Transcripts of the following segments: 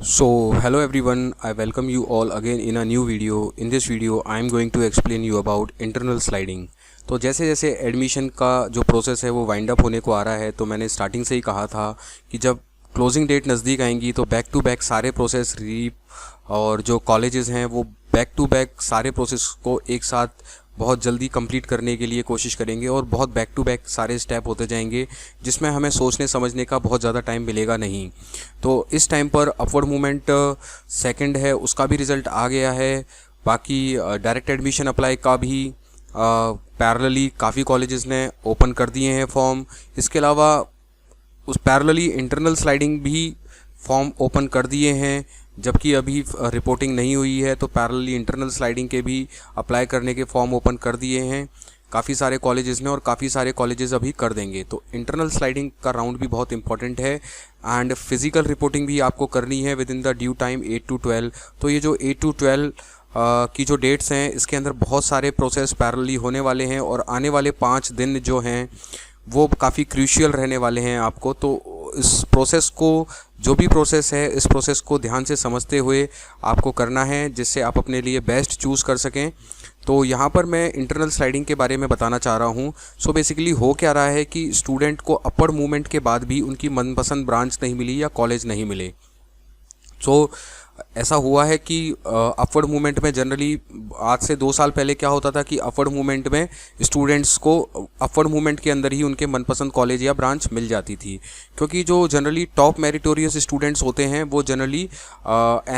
Hello everyone, I welcome you all again in a new video. In this video, I am going to explain you about internal sliding. तो जैसे जैसे admission का जो process है वो wind up होने को आ रहा है, तो मैंने स्टार्टिंग से ही कहा था कि जब क्लोजिंग डेट नज़दीक आएंगी तो बैक टू बैक सारे प्रोसेस रीप और जो कॉलेजेस हैं वो बैक टू बैक सारे प्रोसेस को एक साथ बहुत जल्दी कंप्लीट करने के लिए कोशिश करेंगे और बहुत बैक टू बैक सारे स्टेप होते जाएंगे, जिसमें हमें सोचने समझने का बहुत ज़्यादा टाइम मिलेगा नहीं। तो इस टाइम पर अपवर्ड मूवमेंट सेकंड है, उसका भी रिज़ल्ट आ गया है। बाकी डायरेक्ट एडमिशन अप्लाई का भी पैरेलली काफ़ी कॉलेजेस ने ओपन कर दिए हैं फॉर्म। इसके अलावा उस पैरेलली इंटरनल स्लाइडिंग भी फॉर्म ओपन कर दिए हैं, जबकि अभी रिपोर्टिंग नहीं हुई है। तो पैरेलली इंटरनल स्लाइडिंग के भी अप्लाई करने के फॉर्म ओपन कर दिए हैं काफ़ी सारे कॉलेजेस ने, और काफ़ी सारे कॉलेजेस अभी कर देंगे। तो इंटरनल स्लाइडिंग का राउंड भी बहुत इंपॉर्टेंट है एंड फिज़िकल रिपोर्टिंग भी आपको करनी है with in the due time 8 to 12। तो ये जो 8 to 12 की जो डेट्स हैं, इसके अंदर बहुत सारे प्रोसेस पैरेलली होने वाले हैं और आने वाले 5 दिन जो हैं वो काफ़ी क्रूशियल रहने वाले हैं आपको। तो इस प्रोसेस को, जो भी प्रोसेस है, इस प्रोसेस को ध्यान से समझते हुए आपको करना है, जिससे आप अपने लिए बेस्ट चूज़ कर सकें। तो यहाँ पर मैं इंटरनल स्लाइडिंग के बारे में बताना चाह रहा हूँ। सो बेसिकली हो क्या रहा है कि स्टूडेंट को अपवर्ड मूवमेंट के बाद भी उनकी मनपसंद ब्रांच नहीं मिली या कॉलेज नहीं मिले। सो ऐसा हुआ है कि अपवर्ड मूवमेंट में जनरली आज से 2 साल पहले क्या होता था कि अपवर्ड मूवमेंट में स्टूडेंट्स को अपवर्ड मूवमेंट के अंदर ही उनके मनपसंद कॉलेज या ब्रांच मिल जाती थी, क्योंकि जो जनरली टॉप मेरिटोरियस स्टूडेंट्स होते हैं वो जनरली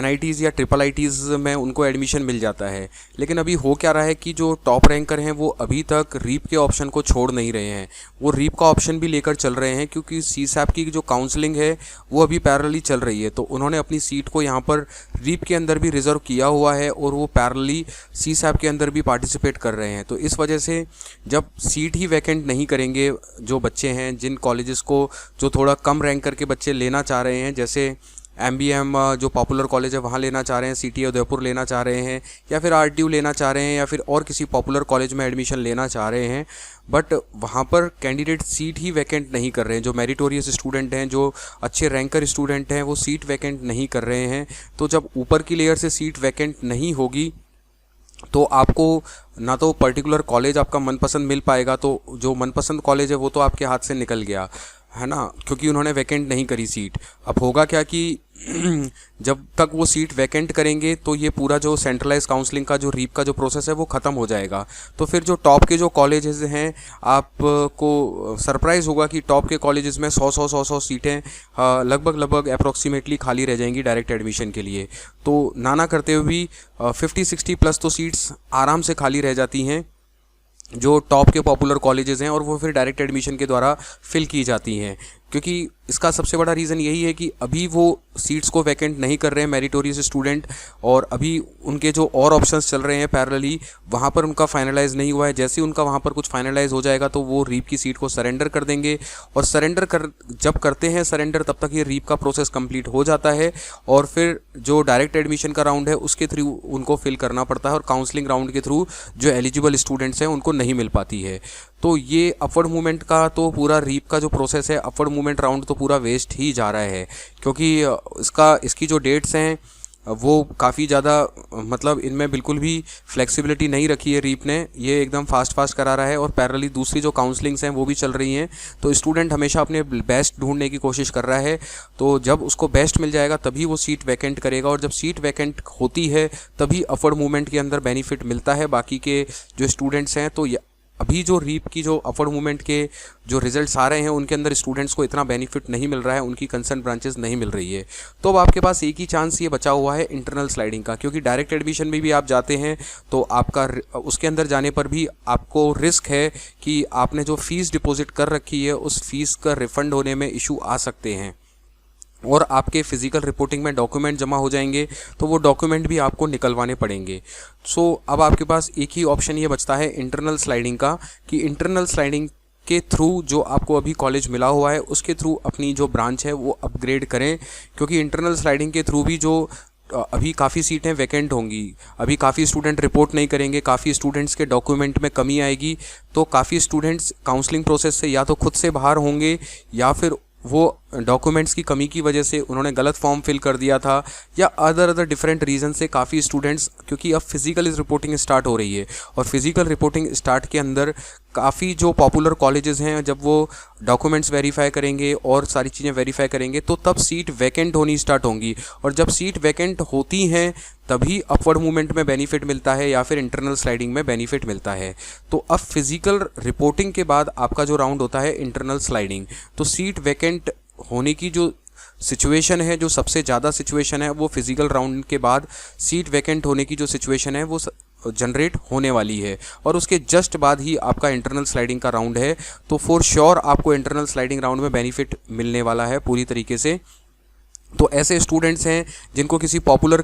NITs या IIITs में उनको एडमिशन मिल जाता है। लेकिन अभी हो क्या रहा है कि जो टॉप रैंकर हैं वो अभी तक रीप के ऑप्शन को छोड़ नहीं रहे हैं, वो रीप का ऑप्शन भी लेकर चल रहे हैं, क्योंकि CSAP की जो काउंसलिंग है वो अभी पैरेलली चल रही है। तो उन्होंने अपनी सीट को यहाँ पर रीप के अंदर भी रिजर्व किया हुआ है और वो पैरेलली CSAP के अंदर भी पार्टिसिपेट कर रहे हैं। तो इस वजह से जब सीट ही वैकेंट नहीं करेंगे जो बच्चे हैं, जिन कॉलेजेस को जो थोड़ा कम रैंक करके बच्चे लेना चाह रहे हैं, जैसे MBM जो पॉपुलर कॉलेज है वहाँ लेना चाह रहे हैं, CTA उदयपुर लेना चाह रहे हैं, या फिर RTU लेना चाह रहे हैं, या फिर और किसी पॉपुलर कॉलेज में एडमिशन लेना चाह रहे हैं, बट वहाँ पर कैंडिडेट सीट ही वैकेंट नहीं कर रहे हैं। जो मेरिटोरियस स्टूडेंट हैं, जो अच्छे रैंकर स्टूडेंट हैं, वो सीट वैकेंट नहीं कर रहे हैं। तो जब ऊपर की लेयर से सीट वैकेंट नहीं होगी तो आपको ना तो पर्टिकुलर कॉलेज आपका मनपसंद मिल पाएगा, तो जो मनपसंद कॉलेज है वो तो आपके हाथ से निकल गया है ना, क्योंकि उन्होंने वैकेंट नहीं करी सीट। अब होगा क्या कि जब तक वो सीट वैकेंट करेंगे तो ये पूरा जो सेंट्रलाइज काउंसलिंग का जो रीप का जो प्रोसेस है वो ख़त्म हो जाएगा। तो फिर जो टॉप के जो कॉलेजेस हैं, आपको सरप्राइज़ होगा कि टॉप के कॉलेजेस में 100 सीटें लगभग अप्रॉक्सीमेटली खाली रह जाएंगी डायरेक्ट एडमिशन के लिए। तो नाना करते हुए भी 50-60 प्लस तो सीट्स आराम से खाली रह जाती हैं जो टॉप के पॉपुलर कॉलेजेस हैं, और वो फिर डायरेक्ट एडमिशन के द्वारा फिल की जाती हैं। क्योंकि इसका सबसे बड़ा रीज़न यही है कि अभी वो सीट्स को वैकेंट नहीं कर रहे हैं मेरिटोरियस स्टूडेंट, और अभी उनके जो और ऑप्शंस चल रहे हैं पैरेलली, वहाँ पर उनका फाइनलाइज़ नहीं हुआ है। जैसे ही उनका वहाँ पर कुछ फाइनलाइज़ हो जाएगा तो वो रीप की सीट को सरेंडर कर देंगे, और जब करते हैं सरेंडर, तब तक ये रीप का प्रोसेस कंप्लीट हो जाता है, और फिर जो डायरेक्ट एडमिशन का राउंड है उसके थ्रू उनको फिल करना पड़ता है, और काउंसलिंग राउंड के थ्रू जो एलिजिबल स्टूडेंट्स हैं उनको नहीं मिल पाती है। तो ये अपवर्ड मूवमेंट का तो पूरा रीप का जो प्रोसेस है, अपवर्ड मूवमेंट राउंड तो पूरा वेस्ट ही जा रहा है, क्योंकि इसकी जो डेट्स हैं वो काफ़ी ज़्यादा, मतलब इनमें बिल्कुल भी फ्लेक्सिबिलिटी नहीं रखी है रीप ने। ये एकदम फास्ट करा रहा है, और पैरेलली दूसरी जो काउंसलिंग्स हैं वो भी चल रही हैं। तो स्टूडेंट हमेशा अपने बेस्ट ढूंढने की कोशिश कर रहा है, तो जब उसको बेस्ट मिल जाएगा तभी वो सीट वैकेंट करेगा, और जब सीट वैकेंट होती है तभी अपवर्ड मूवमेंट के अंदर बेनिफिट मिलता है बाकी के जो स्टूडेंट्स हैं। तो अभी जो रीप की जो अपवर्ड मूवमेंट के जो रिजल्ट्स आ रहे हैं उनके अंदर स्टूडेंट्स को इतना बेनिफिट नहीं मिल रहा है, उनकी कंसर्न ब्रांचेस नहीं मिल रही है। तो अब आपके पास एक ही चांस ये बचा हुआ है इंटरनल स्लाइडिंग का, क्योंकि डायरेक्ट एडमिशन में भी आप जाते हैं तो आपका उसके अंदर जाने पर भी आपको रिस्क है कि आपने जो फ़ीस डिपॉजिट कर रखी है उस फीस का रिफ़ंड होने में इशू आ सकते हैं, और आपके फ़िज़िकल रिपोर्टिंग में डॉक्यूमेंट जमा हो जाएंगे तो वो डॉक्यूमेंट भी आपको निकलवाने पड़ेंगे। सो अब आपके पास एक ही ऑप्शन ये बचता है इंटरनल स्लाइडिंग का, कि इंटरनल स्लाइडिंग के थ्रू जो आपको अभी कॉलेज मिला हुआ है उसके थ्रू अपनी जो ब्रांच है वो अपग्रेड करें, क्योंकि इंटरनल स्लाइडिंग के थ्रू भी जो अभी काफ़ी सीटें वैकेंट होंगी, अभी काफ़ी स्टूडेंट रिपोर्ट नहीं करेंगे, काफ़ी स्टूडेंट्स के डॉक्यूमेंट में कमी आएगी, तो काफ़ी स्टूडेंट्स काउंसलिंग प्रोसेस से या तो खुद से बाहर होंगे या फिर वो डॉक्यूमेंट्स की कमी की वजह से उन्होंने गलत फॉर्म फिल कर दिया था, या अदर डिफरेंट रीज़न से काफ़ी स्टूडेंट्स, क्योंकि अब फिज़िकल रिपोर्टिंग स्टार्ट हो रही है और फिज़िकल रिपोर्टिंग स्टार्ट के अंदर काफ़ी जो पॉपुलर कॉलेजेस हैं, जब वो डॉक्यूमेंट्स वेरीफाई करेंगे और सारी चीज़ें वेरीफाई करेंगे तो तब सीट वैकेंट होनी स्टार्ट होंगी, और जब सीट वैकेंट होती हैं तभी अपवर्ड मूवमेंट में बेनिफिट मिलता है या फिर इंटरनल स्लाइडिंग में बेनिफिट मिलता है। तो अब फिज़िकल रिपोर्टिंग के बाद आपका जो राउंड होता है इंटरनल स्लाइडिंग, तो सीट वैकेंट होने की जो सिचुएशन है, जो सबसे ज़्यादा सिचुएशन है, वो फिज़िकल राउंड के बाद सीट वैकेंट होने की जो सिचुएशन है वो जनरेट होने वाली है, और उसके जस्ट बाद ही आपका इंटरनल स्लाइडिंग का राउंड है। तो फॉर श्योर आपको इंटरनल स्लाइडिंग राउंड में बेनिफिट मिलने वाला है पूरी तरीके से। तो ऐसे स्टूडेंट्स हैं जिनको किसी पॉपुलर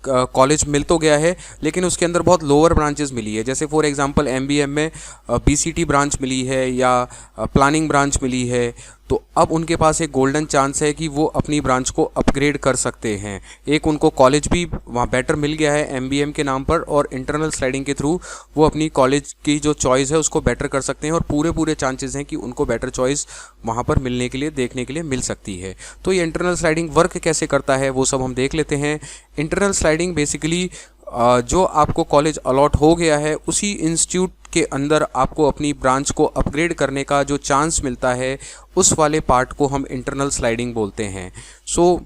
कॉलेज मिल तो गया है लेकिन उसके अंदर बहुत लोअर ब्रांचेस मिली है, जैसे फॉर एग्जांपल एमबीएम में बीसीटी ब्रांच मिली है या प्लानिंग ब्रांच मिली है, तो अब उनके पास एक गोल्डन चांस है कि वो अपनी ब्रांच को अपग्रेड कर सकते हैं। एक उनको कॉलेज भी वहाँ बेटर मिल गया है एमबीएम के नाम पर, और इंटरनल स्लाइडिंग के थ्रू वो अपनी कॉलेज की जो चॉइस है उसको बेटर कर सकते हैं, और पूरे चांसेस हैं कि उनको बेटर चॉइस वहाँ पर मिलने के लिए, देखने के लिए मिल सकती है। तो ये इंटरनल स्लाइडिंग वर्क कैसे करता है वो सब हम देख लेते हैं। इंटरनल स्लाइडिंग बेसिकली जो आपको कॉलेज अलॉट हो गया है उसी इंस्टीट्यूट के अंदर आपको अपनी ब्रांच को अपग्रेड करने का जो चांस मिलता है, उस वाले पार्ट को हम इंटरनल स्लाइडिंग बोलते हैं। सो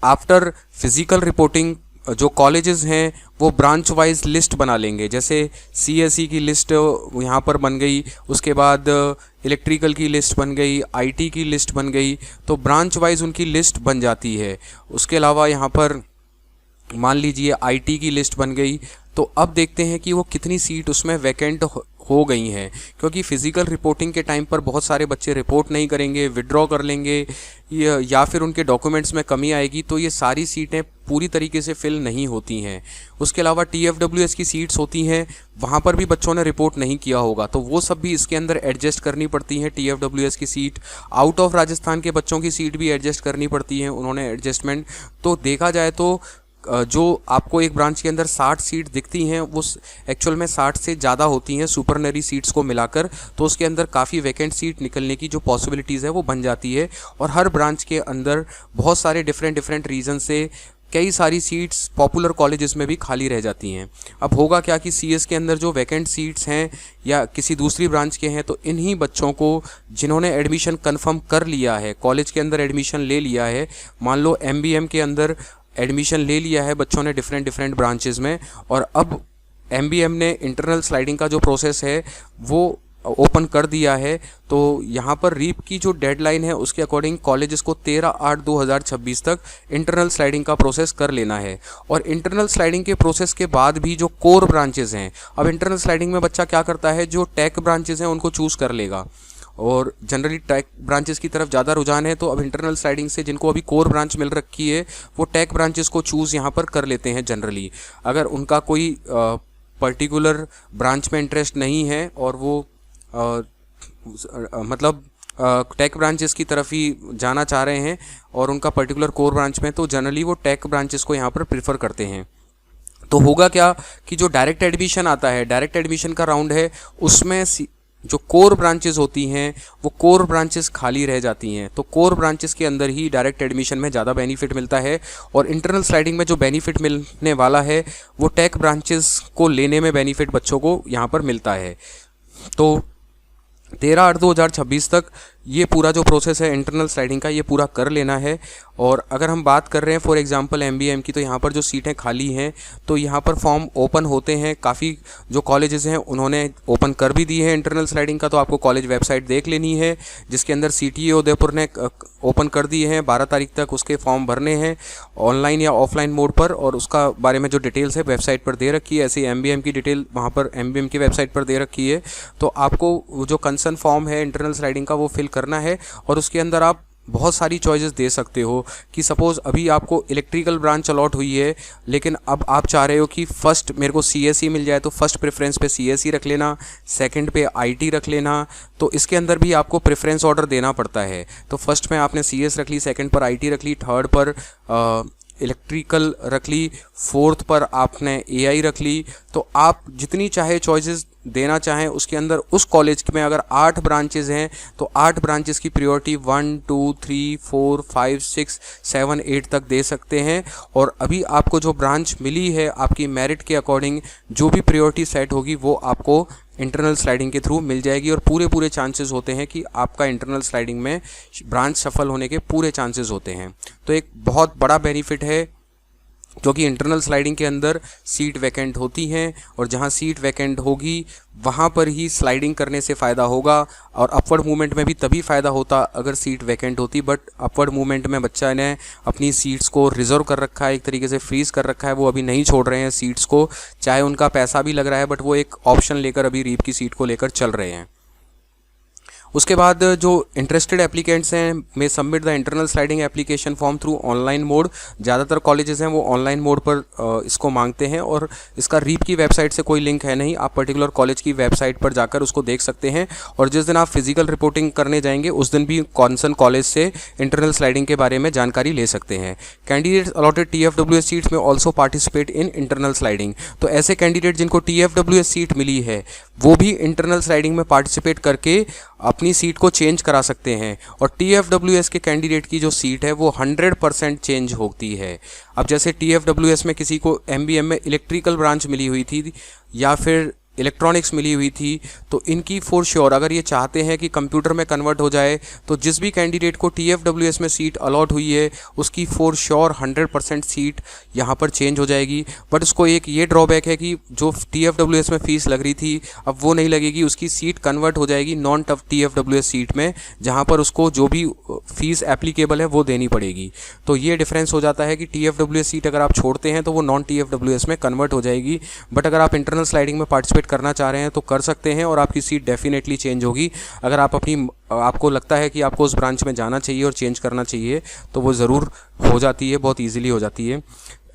आफ्टर फिज़िकल रिपोर्टिंग जो कॉलेजेस हैं वो ब्रांच वाइज लिस्ट बना लेंगे, जैसे सीएसई की लिस्ट यहाँ पर बन गई, उसके बाद इलेक्ट्रिकल की लिस्ट बन गई, आईटी की लिस्ट बन गई, तो ब्रांच वाइज उनकी लिस्ट बन जाती है। उसके अलावा यहाँ पर मान लीजिए आईटी की लिस्ट बन गई, तो अब देखते हैं कि वो कितनी सीट उसमें वैकेंट हो गई हैं, क्योंकि फ़िज़िकल रिपोर्टिंग के टाइम पर बहुत सारे बच्चे रिपोर्ट नहीं करेंगे, विड्रॉ कर लेंगे, या फिर उनके डॉक्यूमेंट्स में कमी आएगी, तो ये सारी सीटें पूरी तरीके से फिल नहीं होती हैं। उसके अलावा टीएफडब्ल्यूएस की सीट्स होती हैं, वहाँ पर भी बच्चों ने रिपोर्ट नहीं किया होगा, तो वो सब भी इसके अंदर एडजस्ट करनी पड़ती हैं। टीएफडब्ल्यूएस की सीट, आउट ऑफ राजस्थान के बच्चों की सीट भी एडजस्ट करनी पड़ती हैं, उन्होंने एडजस्टमेंट। तो देखा जाए तो जो आपको एक ब्रांच के अंदर 60 सीट दिखती हैं वो एक्चुअल में 60 से ज़्यादा होती हैं सुपरनरी सीट्स को मिलाकर, तो उसके अंदर काफ़ी वैकेंट सीट निकलने की जो पॉसिबिलिटीज़ है वो बन जाती है। और हर ब्रांच के अंदर बहुत सारे डिफरेंट रीज़न से कई सारी सीट्स पॉपुलर कॉलेजेस में भी खाली रह जाती हैं। अब होगा क्या कि सीएस के अंदर जो वैकेंट सीट्स हैं या किसी दूसरी ब्रांच के हैं, तो इन्हीं बच्चों को जिन्होंने एडमिशन कंफर्म कर लिया है, कॉलेज के अंदर एडमिशन ले लिया है, मान लो एमबीएम के अंदर एडमिशन ले लिया है बच्चों ने डिफरेंट ब्रांचेस में, और अब एमबीएम ने इंटरनल स्लाइडिंग का जो प्रोसेस है वो ओपन कर दिया है, तो यहाँ पर रीप की जो डेडलाइन है उसके अकॉर्डिंग कॉलेजेस को 13/8/2026 तक इंटरनल स्लाइडिंग का प्रोसेस कर लेना है। और इंटरनल स्लाइडिंग के प्रोसेस के बाद भी जो कोर ब्रांचेस हैं, अब इंटरनल स्लाइडिंग में बच्चा क्या करता है, जो टेक ब्रांचेस हैं उनको चूज़ कर लेगा, और जनरली टेक ब्रांचेस की तरफ ज़्यादा रुझान है, तो अब इंटरनल स्लाइडिंग से जिनको अभी कोर ब्रांच मिल रखी है वो टेक ब्रांचेस को चूज़ यहाँ पर कर लेते हैं जनरली। अगर उनका कोई पर्टिकुलर ब्रांच में इंटरेस्ट नहीं है और वो मतलब टेक ब्रांचेस की तरफ ही जाना चाह रहे हैं और उनका पर्टिकुलर कोर ब्रांच में, तो जनरली वो टेक ब्रांचेस को यहाँ पर प्रेफर करते हैं। तो होगा क्या कि जो डायरेक्ट एडमिशन आता है, डायरेक्ट एडमिशन का राउंड है, उसमें जो कोर ब्रांचेस होती हैं वो कोर ब्रांचेस खाली रह जाती हैं, तो कोर ब्रांचेस के अंदर ही डायरेक्ट एडमिशन में ज़्यादा बेनिफिट मिलता है। और इंटरनल स्लाइडिंग में जो बेनिफिट मिलने वाला है वो टेक ब्रांचेस को लेने में बेनिफिट बच्चों को यहाँ पर मिलता है। तो 13/8/2026 तक ये पूरा जो प्रोसेस है इंटरनल स्लाइडिंग का ये पूरा कर लेना है। और अगर हम बात कर रहे हैं फॉर एग्जांपल एमबीएम की, तो यहाँ पर जो सीटें खाली हैं तो यहाँ पर फॉर्म ओपन होते हैं, काफ़ी जो कॉलेजेस हैं उन्होंने ओपन कर भी दी है इंटरनल स्लाइडिंग का, तो आपको कॉलेज वेबसाइट देख लेनी है जिसके अंदर सीटीए उदयपुर ने ओपन कर दिए हैं। 12 तारीख तक उसके फॉर्म भरने हैं ऑनलाइन या ऑफलाइन मोड पर, और उसका बारे में जो डिटेल्स है वेबसाइट पर दे रखी है। ऐसे एमबीएम की डिटेल वहाँ पर एमबीएम की वेबसाइट पर दे रखी है, तो आपको जो कंसर्न फॉर्म है इंटरनल स्लाइडिंग का वो फिल करना है। और उसके अंदर आप बहुत सारी चॉइसेस दे सकते हो कि सपोज़ अभी आपको इलेक्ट्रिकल ब्रांच अलॉट हुई है, लेकिन अब आप चाह रहे हो कि फ़र्स्ट मेरे को सीएसई मिल जाए, तो फर्स्ट प्रेफरेंस पे सीएसई रख लेना, सेकंड पे आईटी रख लेना। तो इसके अंदर भी आपको प्रेफरेंस ऑर्डर देना पड़ता है, तो फर्स्ट में आपने सीएस रख ली, सेकंड पर आईटी रख ली, थर्ड पर इलेक्ट्रिकल रख ली, फोर्थ पर आपने एआई रख ली। तो आप जितनी चाहे चॉइसेस देना चाहें उसके अंदर उस कॉलेज में अगर 8 ब्रांचेज़ हैं तो 8 ब्रांचेज़ की प्रायोरिटी 1 2 3 4 5 6 7 8 तक दे सकते हैं। और अभी आपको जो ब्रांच मिली है आपकी मेरिट के अकॉर्डिंग जो भी प्रायोरिटी सेट होगी वो आपको इंटरनल स्लाइडिंग के थ्रू मिल जाएगी, और पूरे चांसेस होते हैं कि आपका इंटरनल स्लाइडिंग में ब्रांच सफल होने के पूरे चांसेस होते हैं। तो एक बहुत बड़ा बेनिफिट है क्योंकि इंटरनल स्लाइडिंग के अंदर सीट वैकेंट होती हैं, और जहां सीट वैकेंट होगी वहां पर ही स्लाइडिंग करने से फ़ायदा होगा। और अपवर्ड मूवमेंट में भी तभी फ़ायदा होता अगर सीट वैकेंट होती, बट अपवर्ड मूवमेंट में बच्चा ने अपनी सीट्स को रिजर्व कर रखा है, एक तरीके से फ्रीज़ कर रखा है, वो अभी नहीं छोड़ रहे हैं सीट्स को, चाहे उनका पैसा भी लग रहा है, बट वो एक ऑप्शन लेकर अभी रीप की सीट को लेकर चल रहे हैं। उसके बाद जो इंटरेस्टेड एप्लीकेंट्स हैं में submit the internal sliding application form through online mode. ज़्यादातर कॉलेजेस हैं वो ऑनलाइन मोड पर इसको मांगते हैं, और इसका रीप की वेबसाइट से कोई लिंक है नहीं, आप पर्टिकुलर कॉलेज की वेबसाइट पर जाकर उसको देख सकते हैं। और जिस दिन आप फिजिकल रिपोर्टिंग करने जाएंगे उस दिन भी कॉन्सर्न कॉलेज से इंटरनल स्लाइडिंग के बारे में जानकारी ले सकते हैं। कैंडिडेट्स अलॉटेड TFWS सीट्स में also participate in internal sliding. तो ऐसे कैंडिडेट जिनको TFWS सीट मिली है वो भी इंटरनल स्लाइडिंग में पार्टिसिपेट करके अपनी सीट को चेंज करा सकते हैं। और TFWS के कैंडिडेट की जो सीट है वो 100% चेंज होती है। अब जैसे TFWS में किसी को MBM में इलेक्ट्रिकल ब्रांच मिली हुई थी या फिर इलेक्ट्रॉनिक्स मिली हुई थी, तो इनकी फॉर श्योर अगर ये चाहते हैं कि कंप्यूटर में कन्वर्ट हो जाए तो जिस भी कैंडिडेट को TFWS में सीट अलॉट हुई है उसकी फॉर श्योर 100% सीट यहाँ पर चेंज हो जाएगी। बट उसको एक ये ड्रॉबैक है कि जो TFWS में फ़ीस लग रही थी अब वो नहीं लगेगी, उसकी सीट कन्वर्ट हो जाएगी नॉन TFWS सीट में, जहाँ पर उसको जो भी फ़ीस एप्लीकेबल है वो देनी पड़ेगी। तो ये डिफरेंस हो जाता है कि TFWS सीट अगर आप छोड़ते हैं तो वो नॉन TFWS में कन्वर्ट हो जाएगी, बट अगर आप इंटरनल स्लाइडिंग में पार्टिसिपेट करना चाह रहे हैं तो कर सकते हैं और आपकी सीट डेफिनेटली चेंज होगी। अगर आप आपको लगता है कि आपको उस ब्रांच में जाना चाहिए और चेंज करना चाहिए तो वो ज़रूर हो जाती है, बहुत ईजिली हो जाती है।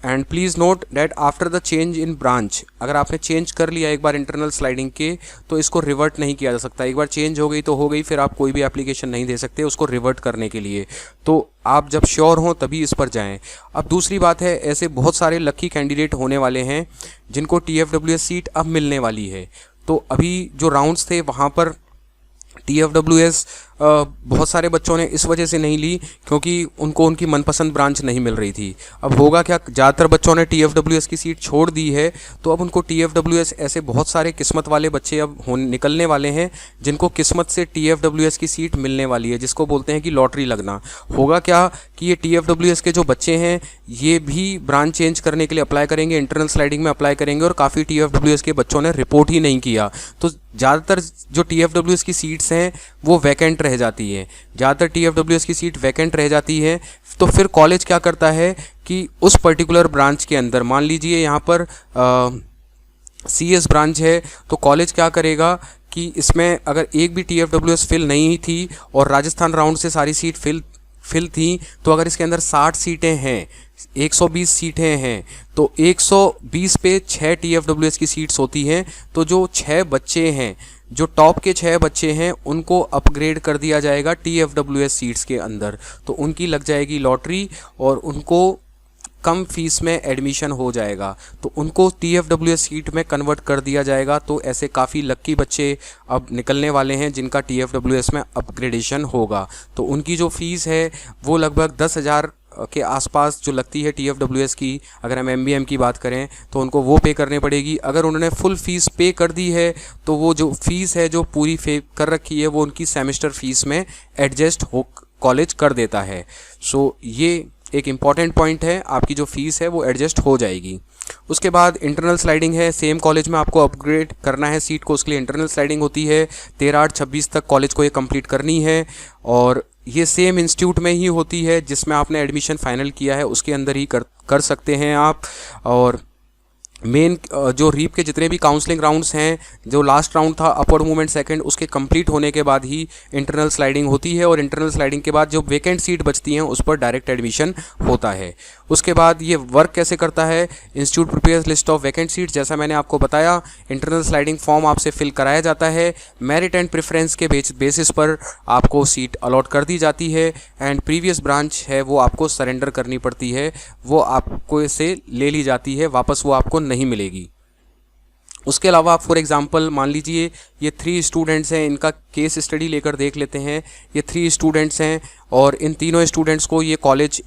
And please note that after the change in branch, अगर आपने चेंज कर लिया एक बार इंटरनल स्लाइडिंग के तो इसको रिवर्ट नहीं किया जा सकता। एक बार चेंज हो गई तो हो गई, फिर आप कोई भी एप्लीकेशन नहीं दे सकते उसको रिवर्ट करने के लिए। तो आप जब श्योर हों तभी इस पर जाएं। अब दूसरी बात है, ऐसे बहुत सारे लकी कैंडिडेट होने वाले हैं जिनको TFWS सीट अब मिलने वाली है। तो अभी जो राउंड्स थे वहाँ पर TFWS बहुत सारे बच्चों ने इस वजह से नहीं ली क्योंकि उनको उनकी मनपसंद ब्रांच नहीं मिल रही थी। अब होगा क्या, ज़्यादातर बच्चों ने TFWS की सीट छोड़ दी है, तो अब उनको TFWS ऐसे बहुत सारे किस्मत वाले बच्चे अब निकलने वाले हैं जिनको किस्मत से TFWS की सीट मिलने वाली है, जिसको बोलते हैं कि लॉटरी लगना। होगा क्या कि ये TFWS के जो बच्चे हैं ये भी ब्रांच चेंज करने के लिए अप्लाई करेंगे, इंटरनल स्लाइडिंग में अप्लाई करेंगे, और काफ़ी TFWS के बच्चों ने रिपोर्ट ही नहीं किया। तो ज़्यादातर जो TFWS की सीट्स हैं वो वैकेंट रह जाती है, ज़्यादातर TFWS की सीट वैकेंट रह जाती है। तो फिर कॉलेज क्या करता है कि उस पर्टिकुलर ब्रांच के अंदर, मान लीजिए यहाँ पर CS ब्रांच है, तो कॉलेज क्या करेगा कि इसमें अगर एक भी TFWS फिल नहीं थी और राजस्थान राउंड से सारी सीट फिल थी, तो अगर इसके अंदर 60 सीटें हैं, 120 सीटें हैं, तो 120 पे 6 TFWS की सीट्स होती हैं। तो जो 6 बच्चे हैं, जो टॉप के 6 बच्चे हैं, उनको अपग्रेड कर दिया जाएगा TFWS सीट्स के अंदर। तो उनकी लग जाएगी लॉटरी और उनको कम फीस में एडमिशन हो जाएगा, तो उनको TFWS सीट में कन्वर्ट कर दिया जाएगा। तो ऐसे काफ़ी लक्की बच्चे अब निकलने वाले हैं जिनका TFWS में अपग्रेडेशन होगा। तो उनकी जो फ़ीस है वो लगभग 10,000 के आसपास जो लगती है TFWS की, अगर हम MBM की बात करें तो उनको वो पे करने पड़ेगी। अगर उन्होंने फुल फ़ीस पे कर दी है तो वो जो फ़ीस है जो पूरी पे कर रखी है वो उनकी सेमेस्टर फ़ीस में एडजस्ट हो कॉलेज कर देता है। सो ये एक इम्पॉर्टेंट पॉइंट है, आपकी जो फ़ीस है वो एडजस्ट हो जाएगी। उसके बाद इंटरनल स्लाइडिंग है, सेम कॉलेज में आपको अपग्रेड करना है सीट को, उसके लिए इंटरनल स्लाइडिंग होती है। 13/8/26 तक कॉलेज को ये कंप्लीट करनी है और ये सेम इंस्टीट्यूट में ही होती है जिसमें आपने एडमिशन फाइनल किया है, उसके अंदर ही कर सकते हैं आप। और मेन जो रीप के जितने भी काउंसलिंग राउंड्स हैं, जो लास्ट राउंड था अपवर्ड मूवमेंट सेकंड, उसके कंप्लीट होने के बाद ही इंटरनल स्लाइडिंग होती है। और इंटरनल स्लाइडिंग के बाद जो वेकेंट सीट बचती हैं उस पर डायरेक्ट एडमिशन होता है। उसके बाद ये वर्क कैसे करता है, institute prepares list of vacant seat, जैसा मैंने आपको बताया। इंटरनल स्लाइडिंग फॉर्म आपसे फिल कराया जाता है, मेरिट एंड प्रेफरेंस के बेसिस पर आपको सीट अलॉट कर दी जाती है। एंड प्रीवियस ब्रांच है वो आपको सरेंडर करनी पड़ती है, वो आपको से ले ली जाती है, वापस वो आपको नहीं मिलेगी। उसके अलावा आप फॉर एग्जांपल मान लीजिए ये 3 स्टूडेंट्स हैं, इनका केस स्टडी लेकर देख लेते हैं। ये 3 स्टूडेंट्स हैं और इन तीनों स्टूडेंट्स को ये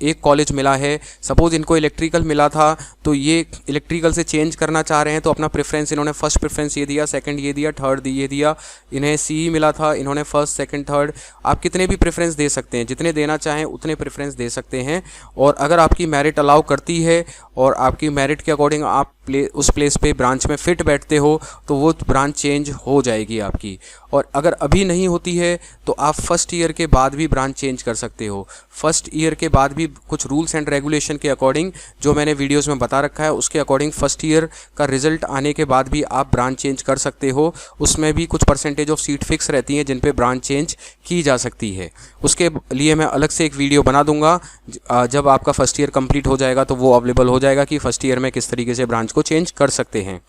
एक कॉलेज मिला है। सपोज़ इनको इलेक्ट्रिकल मिला था, तो ये इलेक्ट्रिकल से चेंज करना चाह रहे हैं, तो अपना प्रेफरेंस इन्होंने फर्स्ट प्रेफरेंस ये दिया, सेकंड ये दिया, थर्ड ये दिया। इन्हें सी मिला था, इन्होंने फर्स्ट सेकंड थर्ड, आप कितने भी प्रेफरेंस दे सकते हैं, जितने देना चाहें उतने प्रेफरेंस दे सकते हैं। और अगर आपकी मेरिट अलाउ करती है और आपकी मेरिट के अकॉर्डिंग आप उस प्लेस पे ब्रांच में फिट बैठते हो, तो वो ब्रांच चेंज हो जाएगी आपकी। और अगर अभी नहीं होती है तो आप फर्स्ट ईयर के बाद भी ब्रांच चेंज कर सकते हो। फर्स्ट ईयर के बाद भी कुछ रूल्स एंड रेगुलेशन के अकॉर्डिंग, जो मैंने वीडियोस में बता रखा है उसके अकॉर्डिंग, फर्स्ट ईयर का रिजल्ट आने के बाद भी आप ब्रांच चेंज कर सकते हो। उसमें भी कुछ परसेंटेज ऑफ सीट फिक्स रहती हैं जिन पे ब्रांच चेंज की जा सकती है। उसके लिए मैं अलग से एक वीडियो बना दूंगा, जब आपका फर्स्ट ईयर कंप्लीट हो जाएगा तो वो अवेलेबल हो जाएगा कि फर्स्ट ईयर में किस तरीके से ब्रांच को चेंज कर सकते हैं।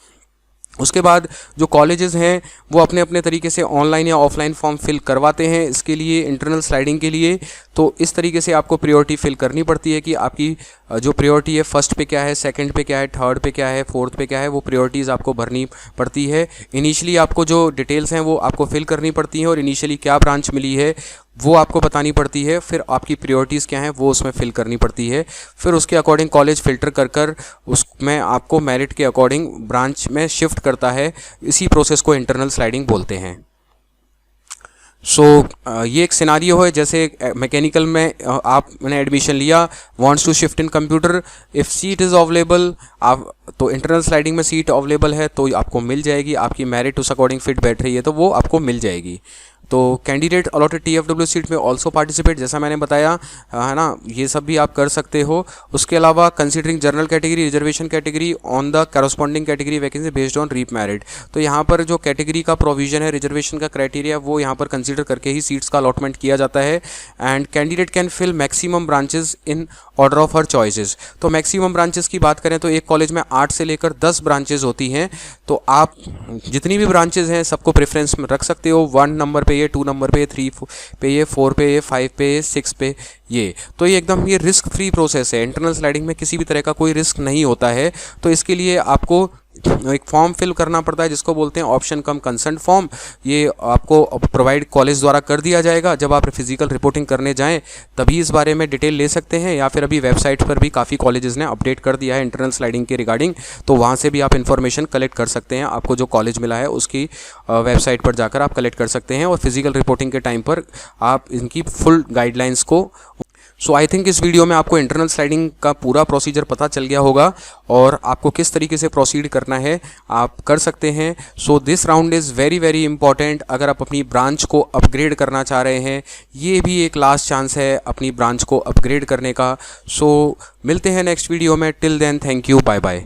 उसके बाद जो कॉलेजेस हैं वो अपने अपने तरीके से ऑनलाइन या ऑफलाइन फॉर्म फिल करवाते हैं इसके लिए, इंटरनल स्लाइडिंग के लिए। तो इस तरीके से आपको प्रायोरिटी फिल करनी पड़ती है कि आपकी जो प्रायोरिटी है फर्स्ट पे क्या है, सेकंड पे क्या है, थर्ड पे क्या है, फोर्थ पे क्या है, वो प्रायोरिटीज़ आपको भरनी पड़ती है। इनिशियली आपको जो डिटेल्स हैं वो आपको फिल करनी पड़ती हैं और इनिशियली क्या ब्रांच मिली है वो आपको बतानी पड़ती है। फिर आपकी प्रायोरिटीज़ क्या हैं वो उसमें फिल करनी पड़ती है। फिर उसके अकॉर्डिंग कॉलेज फ़िल्टर कर उसमें आपको मेरिट के अकॉर्डिंग ब्रांच में शिफ्ट करता है। इसी प्रोसेस को इंटरनल स्लाइडिंग बोलते हैं। ये एक सिनारियो है, जैसे मैकेनिकल में आपने एडमिशन लिया, wants to shift in computer, if seat is available, आप तो इंटरनल स्लाइडिंग में सीट अवेलेबल है तो आपको मिल जाएगी। आपकी मेरिट उस अकॉर्डिंग फिट बैठ रही है तो वो आपको मिल जाएगी। तो कैंडिडेट अलॉटेड TFW सीट में ऑल्सो पार्टिसिपेट, जैसा मैंने बताया है ना, ये सब भी आप कर सकते हो। उसके अलावा considering general category, reservation category on the corresponding category vacancy based on rip merit. तो यहाँ पर जो कैटेगरी का प्रोविजन है, रिजर्वेशन का क्राइटेरिया, वो यहाँ पर कंसीडर करके ही सीट्स का अलॉटमेंट किया जाता है। And candidate can fill maximum branches in order of her choices. तो मैक्सिमम ब्रांचेस की बात करें तो एक कॉलेज में 8 से लेकर 10 ब्रांचेज होती हैं। तो आप जितनी भी ब्रांचेज हैं सबको प्रेफरेंस में रख सकते हो। 1 नंबर पे ये, 2 नंबर पे ये, 3 पे ये, 4 पे ये, 5 पे ये, 6 पे ये। तो ये एकदम ये रिस्क फ्री प्रोसेस है। इंटरनल स्लाइडिंग में किसी भी तरह का कोई रिस्क नहीं होता है। तो इसके लिए आपको एक फॉर्म फिल करना पड़ता है जिसको बोलते हैं ऑप्शन कम कंसेंट फॉर्म। ये आपको प्रोवाइड कॉलेज द्वारा कर दिया जाएगा। जब आप फिजिकल रिपोर्टिंग करने जाएं तभी इस बारे में डिटेल ले सकते हैं, या फिर अभी वेबसाइट पर भी काफ़ी कॉलेजेस ने अपडेट कर दिया है इंटरनल स्लाइडिंग के रिगार्डिंग, तो वहाँ से भी आप इन्फॉर्मेशन कलेक्ट कर सकते हैं। आपको जो कॉलेज मिला है उसकी वेबसाइट पर जाकर आप कलेक्ट कर सकते हैं और फिजिकल रिपोर्टिंग के टाइम पर आप इनकी फुल गाइडलाइंस को। सो आई थिंक इस वीडियो में आपको इंटरनल स्लाइडिंग का पूरा प्रोसीजर पता चल गया होगा और आपको किस तरीके से प्रोसीड करना है आप कर सकते हैं। So this round is very very important. अगर आप अपनी ब्रांच को अपग्रेड करना चाह रहे हैं, ये भी एक लास्ट चांस है अपनी ब्रांच को अपग्रेड करने का। सो मिलते हैं नेक्स्ट वीडियो में। Till then, thank you, bye bye.